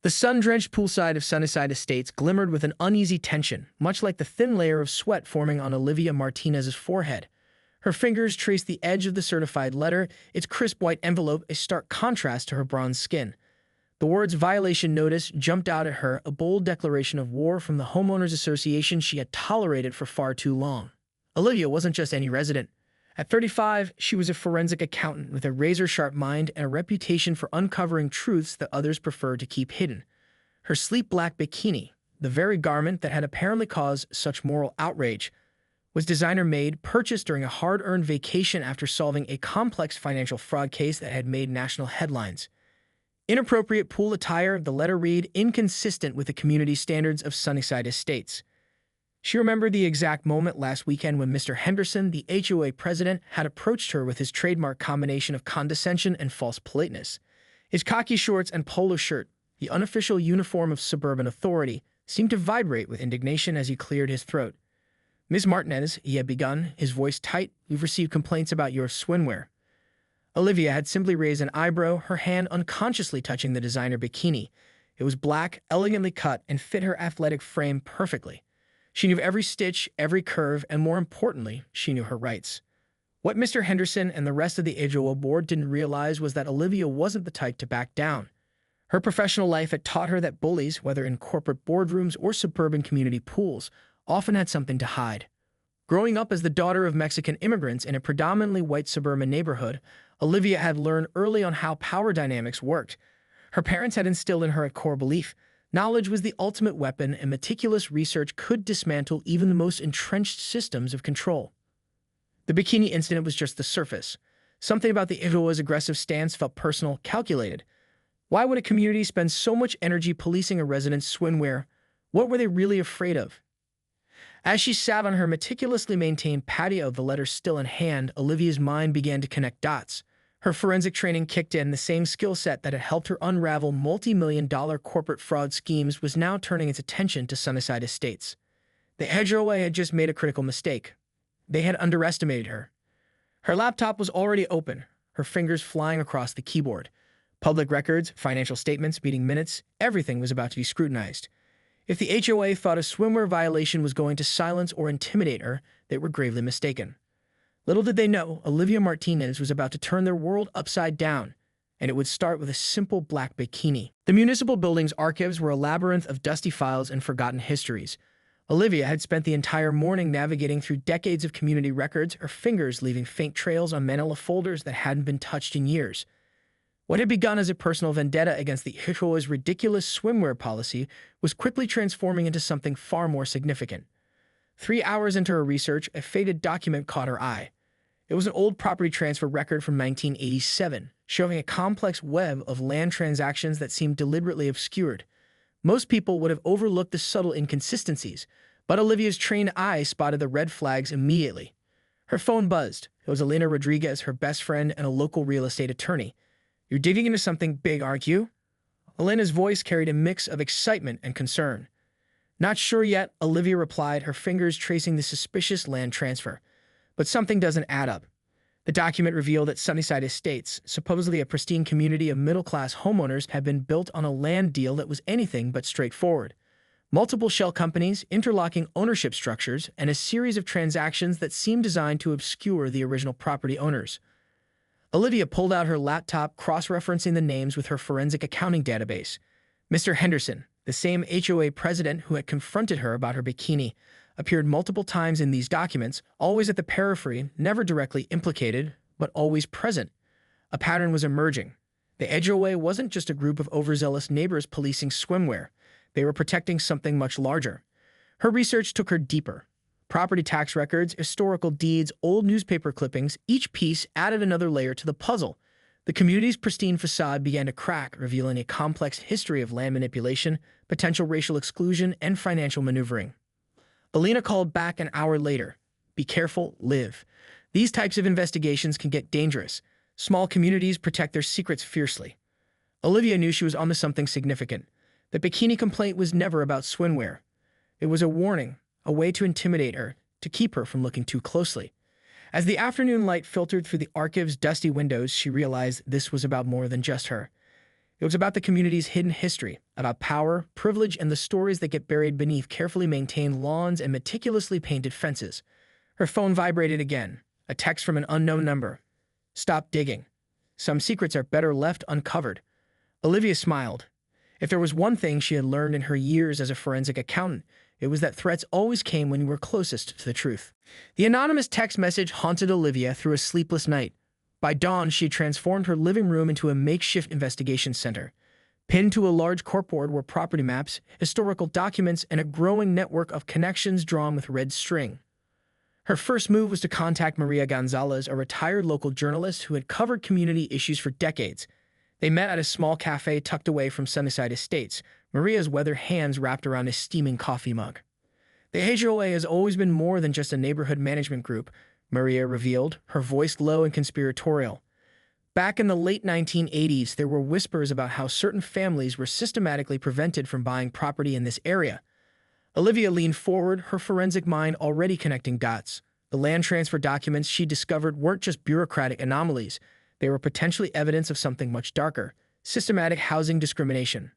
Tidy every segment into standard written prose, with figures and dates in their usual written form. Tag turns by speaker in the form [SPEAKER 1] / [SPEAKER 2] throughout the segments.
[SPEAKER 1] The sun-drenched poolside of Sunnyside Estates glimmered with an uneasy tension, much like the thin layer of sweat forming on Olivia Martinez's forehead. Her fingers traced the edge of the certified letter, its crisp white envelope a stark contrast to her bronze skin. The words "violation notice" jumped out at her, a bold declaration of war from the homeowners association she had tolerated for far too long. Olivia wasn't just any resident. At 35, she was a forensic accountant with a razor-sharp mind and a reputation for uncovering truths that others preferred to keep hidden. Her sleek black bikini, the very garment that had apparently caused such moral outrage, was designer-made, purchased during a hard-earned vacation after solving a complex financial fraud case that had made national headlines. Inappropriate pool attire, the letter read, inconsistent with the community standards of Sunnyside Estates. She remembered the exact moment last weekend when Mr. Henderson, the HOA president, had approached her with his trademark combination of condescension and false politeness. His khaki shorts and polo shirt, the unofficial uniform of suburban authority, seemed to vibrate with indignation as he cleared his throat. "Miss Martinez," he had begun, his voice tight, "we've received complaints about your swimwear." Olivia had simply raised an eyebrow, her hand unconsciously touching the designer bikini. It was black, elegantly cut, and fit her athletic frame perfectly. She knew every stitch, every curve, and more importantly, she knew her rights. What Mr. Henderson and the rest of the HOA board didn't realize was that Olivia wasn't the type to back down. Her professional life had taught her that bullies, whether in corporate boardrooms or suburban community pools, often had something to hide. Growing up as the daughter of Mexican immigrants in a predominantly white suburban neighborhood, Olivia had learned early on how power dynamics worked. Her parents had instilled in her a core belief: knowledge was the ultimate weapon, and meticulous research could dismantle even the most entrenched systems of control. The bikini incident was just the surface. Something about the HOA's aggressive stance felt personal, calculated. Why would a community spend so much energy policing a resident's swimwear? What were they really afraid of? As she sat on her meticulously maintained patio, the letter still in hand, Olivia's mind began to connect dots. Her forensic training kicked in. The same skill set that had helped her unravel multi-million-dollar corporate fraud schemes was now turning its attention to Sunnyside Estates. The HOA had just made a critical mistake. They had underestimated her. Her laptop was already open, her fingers flying across the keyboard. Public records, financial statements, meeting minutes, everything was about to be scrutinized. If the HOA thought a swimwear violation was going to silence or intimidate her, they were gravely mistaken. Little did they know, Olivia Martinez was about to turn their world upside down, and it would start with a simple black bikini. The municipal building's archives were a labyrinth of dusty files and forgotten histories. Olivia had spent the entire morning navigating through decades of community records, her fingers leaving faint trails on manila folders that hadn't been touched in years. What had begun as a personal vendetta against the HOA's ridiculous swimwear policy was quickly transforming into something far more significant. 3 hours into her research, a faded document caught her eye. It was an old property transfer record from 1987, showing a complex web of land transactions that seemed deliberately obscured. Most people would have overlooked the subtle inconsistencies, but Olivia's trained eye spotted the red flags immediately. Her phone buzzed. It was Elena Rodriguez, her best friend and a local real estate attorney. "You're digging into something big, aren't you?" Elena's voice carried a mix of excitement and concern. "Not sure yet," Olivia replied, her fingers tracing the suspicious land transfer. "But something doesn't add up." The document revealed that Sunnyside Estates, supposedly a pristine community of middle-class homeowners, had been built on a land deal that was anything but straightforward. Multiple shell companies, interlocking ownership structures, and a series of transactions that seemed designed to obscure the original property owners. Olivia pulled out her laptop, cross-referencing the names with her forensic accounting database. Mr. Henderson, the same HOA president who had confronted her about her bikini, appeared multiple times in these documents, always at the periphery, never directly implicated, but always present. A pattern was emerging. The HOA wasn't just a group of overzealous neighbors policing swimwear. They were protecting something much larger. Her research took her deeper. Property tax records, historical deeds, old newspaper clippings, each piece added another layer to the puzzle. The community's pristine facade began to crack, revealing a complex history of land manipulation, potential racial exclusion, and financial maneuvering. Elena called back an hour later. "Be careful, Liv. These types of investigations can get dangerous. Small communities protect their secrets fiercely." Olivia knew she was onto something significant. The bikini complaint was never about swimwear. It was a warning, a way to intimidate her, to keep her from looking too closely. As the afternoon light filtered through the archive's dusty windows, she realized this was about more than just her. It It was about the community's hidden history, about power, privilege, and the stories that get buried beneath carefully maintained lawns and meticulously painted fences. Her phone vibrated again, a text from an unknown number. "Stop digging. Some secrets are better left uncovered." Olivia smiled. If there was one thing she had learned in her years as a forensic accountant, it was that threats always came when you were closest to the truth. The anonymous text message haunted Olivia through a sleepless night. By dawn, she had transformed her living room into a makeshift investigation center. Pinned to a large corkboard were property maps, historical documents, and a growing network of connections drawn with red string. Her first move was to contact Maria Gonzalez, a retired local journalist who had covered community issues for decades. They met at a small cafe tucked away from Sunnyside Estates, Maria's weathered hands wrapped around a steaming coffee mug. "The HOA has always been more than just a neighborhood management group," Maria revealed, her voice low and conspiratorial. "Back in the late 1980s, there were whispers about how certain families were systematically prevented from buying property in this area." Olivia leaned forward, her forensic mind already connecting dots. The land transfer documents she discovered weren't just bureaucratic anomalies. They were potentially evidence of something much darker: systematic housing discrimination.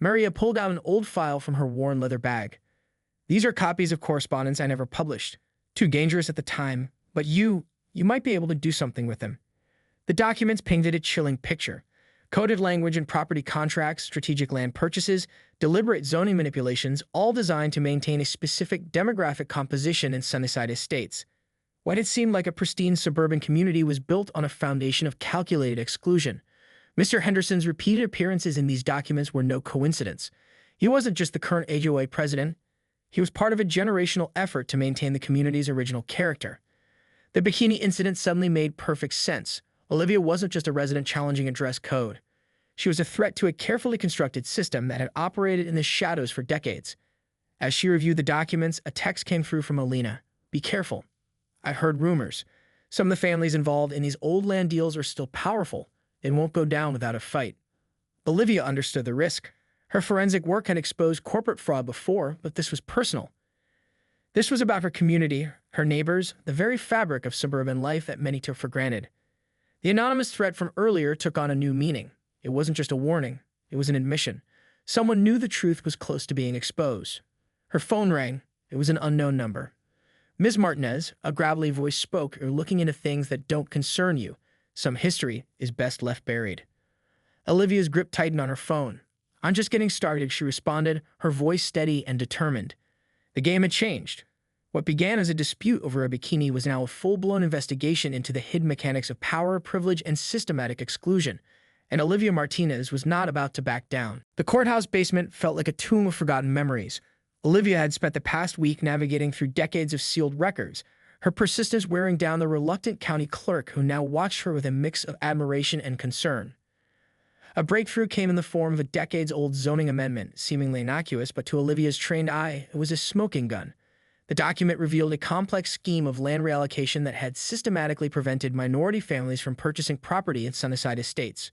[SPEAKER 1] Maria pulled out an old file from her worn leather bag. "These are copies of correspondence I never published. Too dangerous at the time, but you might be able to do something with them." The documents painted a chilling picture. Coded language in property contracts, strategic land purchases, deliberate zoning manipulations, all designed to maintain a specific demographic composition in Sunnyside Estates. What had seemed like a pristine suburban community was built on a foundation of calculated exclusion. Mr. Henderson's repeated appearances in these documents were no coincidence. He wasn't just the current HOA president. He was part of a generational effort to maintain the community's original character. The Bikini incident suddenly made perfect sense. Olivia wasn't just a resident challenging a dress code. She was a threat to a carefully constructed system that had operated in the shadows for decades. As she reviewed the documents, a text came through from Alina. "Be careful. I heard rumors. Some of the families involved in these old land deals are still powerful and won't go down without a fight." Olivia understood the risk. Her forensic work had exposed corporate fraud before, but this was personal. This was about her community, her neighbors, the very fabric of suburban life that many took for granted. The anonymous threat from earlier took on a new meaning. It wasn't just a warning, it was an admission. Someone knew the truth was close to being exposed. Her phone rang. It was an unknown number. "Ms. Martinez," a gravelly voice spoke, "you're looking into things that don't concern you. Some history is best left buried." Olivia's grip tightened on her phone. "I'm just getting started," she responded, her voice steady and determined. The game had changed. What began as a dispute over a bikini was now a full-blown investigation into the hidden mechanics of power, privilege, and systematic exclusion. And Olivia Martinez was not about to back down. The courthouse basement felt like a tomb of forgotten memories. Olivia had spent the past week navigating through decades of sealed records, her persistence wearing down the reluctant county clerk who now watched her with a mix of admiration and concern. A breakthrough came in the form of a decades-old zoning amendment, seemingly innocuous, but to Olivia's trained eye, it was a smoking gun. The document revealed a complex scheme of land reallocation that had systematically prevented minority families from purchasing property in Sunnyside Estates.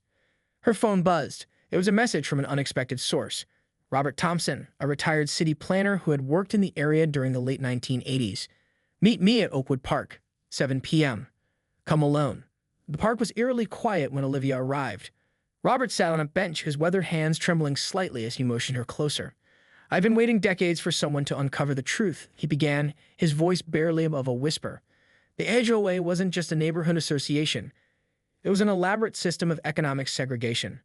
[SPEAKER 1] Her phone buzzed. It was a message from an unexpected source. Robert Thompson, a retired city planner who had worked in the area during the late 1980s. "Meet me at Oakwood Park, 7 p.m. Come alone." The park was eerily quiet when Olivia arrived. Robert sat on a bench, his weathered hands trembling slightly as he motioned her closer. "I've been waiting decades for someone to uncover the truth," he began, his voice barely above a whisper. The HOA wasn't just a neighborhood association. It was an elaborate system of economic segregation.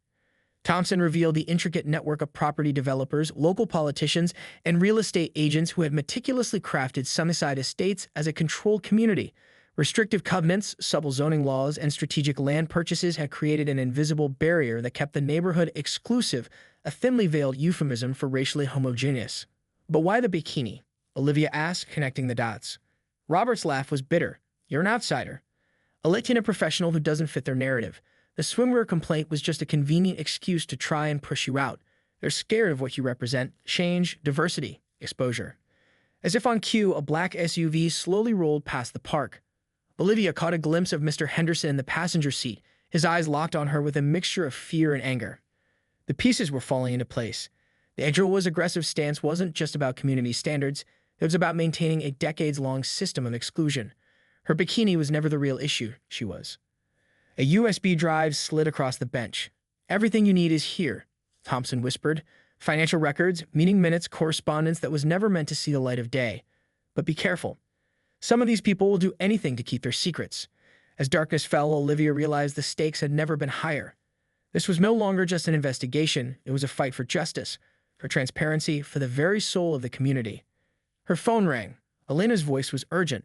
[SPEAKER 1] Thompson revealed the intricate network of property developers, local politicians, and real estate agents who had meticulously crafted Sunnyside Estates as a controlled community. Restrictive covenants, subtle zoning laws, and strategic land purchases had created an invisible barrier that kept the neighborhood exclusive, a thinly veiled euphemism for racially homogeneous. "But why the bikini?" Olivia asked, connecting the dots. Robert's laugh was bitter. "You're an outsider. A Latina professional who doesn't fit their narrative. The swimwear complaint was just a convenient excuse to try and push you out. They're scared of what you represent: change, diversity, exposure." As if on cue, a black SUV slowly rolled past the park. Olivia caught a glimpse of Mr. Henderson in the passenger seat, his eyes locked on her with a mixture of fear and anger. The pieces were falling into place. The HOA's aggressive stance wasn't just about community standards, it was about maintaining a decades-long system of exclusion. Her bikini was never the real issue, she was. A USB drive slid across the bench. Everything you need is here, Thompson whispered. Financial records, meeting minutes, correspondence that was never meant to see the light of day. But be careful. Some of these people will do anything to keep their secrets. As darkness fell, Olivia realized the stakes had never been higher. This was no longer just an investigation, it was a fight for justice, for transparency, for the very soul of the community. Her phone rang. Elena's voice was urgent.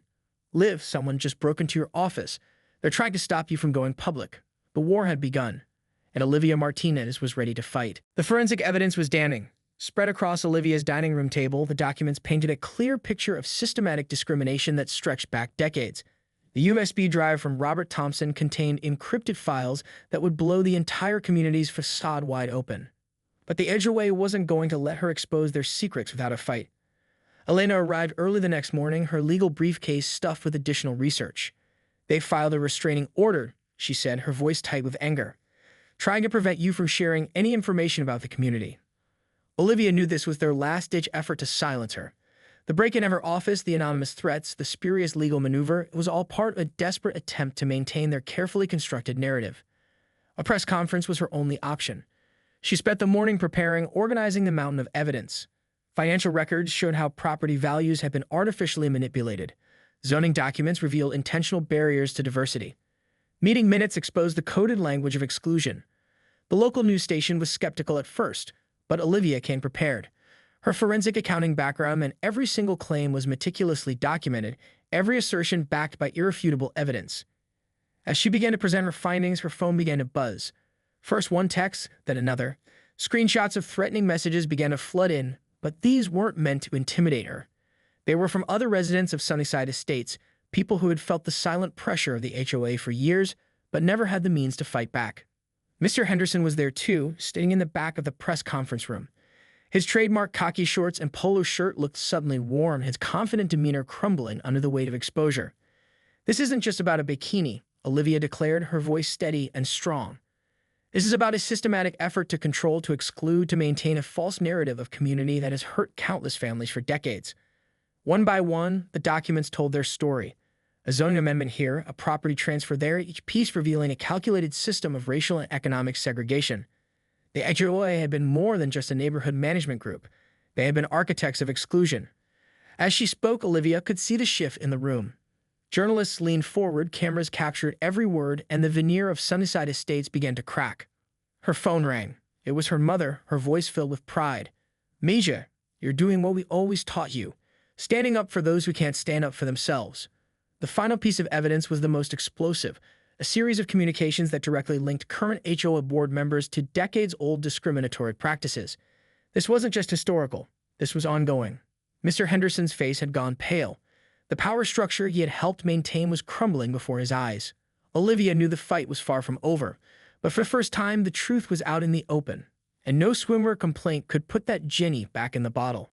[SPEAKER 1] Liv, someone just broke into your office. They're trying to stop you from going public. The war had begun, and Olivia Martinez was ready to fight. The forensic evidence was damning. Spread across Olivia's dining room table, the documents painted a clear picture of systematic discrimination that stretched back decades. The USB drive from Robert Thompson contained encrypted files that would blow the entire community's facade wide open. But the HOA wasn't going to let her expose their secrets without a fight. Elena arrived early the next morning, her legal briefcase stuffed with additional research. They filed a restraining order, she said, her voice tight with anger, trying to prevent you from sharing any information about the community. Olivia knew this was their last-ditch effort to silence her. The break-in of her office, the anonymous threats, the spurious legal maneuver, it was all part of a desperate attempt to maintain their carefully constructed narrative. A press conference was her only option. She spent the morning preparing, organizing the mountain of evidence. Financial records showed how property values had been artificially manipulated. Zoning documents revealed intentional barriers to diversity. Meeting minutes exposed the coded language of exclusion. The local news station was skeptical at first, but Olivia came prepared. Her forensic accounting background and every single claim was meticulously documented, every assertion backed by irrefutable evidence. As she began to present her findings, her phone began to buzz. First one text, then another. Screenshots of threatening messages began to flood in, but these weren't meant to intimidate her. They were from other residents of Sunnyside Estates, people who had felt the silent pressure of the HOA for years, but never had the means to fight back. Mr. Henderson was there too, sitting in the back of the press conference room. His trademark khaki shorts and polo shirt looked suddenly warm, his confident demeanor crumbling under the weight of exposure. This isn't just about a bikini, Olivia declared, her voice steady and strong. This is about a systematic effort to control, to exclude, to maintain a false narrative of community that has hurt countless families for decades. One by one, the documents told their story. A zoning amendment here, a property transfer there, each piece revealing a calculated system of racial and economic segregation. The HOA had been more than just a neighborhood management group. They had been architects of exclusion. As she spoke, Olivia could see the shift in the room. Journalists leaned forward, cameras captured every word, and the veneer of Sunnyside Estates began to crack. Her phone rang. It was her mother, her voice filled with pride. "Meja, you're doing what we always taught you, standing up for those who can't stand up for themselves." The final piece of evidence was the most explosive, a series of communications that directly linked current HOA board members to decades-old discriminatory practices. This wasn't just historical. This was ongoing. Mr. Henderson's face had gone pale. The power structure he had helped maintain was crumbling before his eyes. Olivia knew the fight was far from over, but for the first time, the truth was out in the open, and no swimwear complaint could put that genie back in the bottle.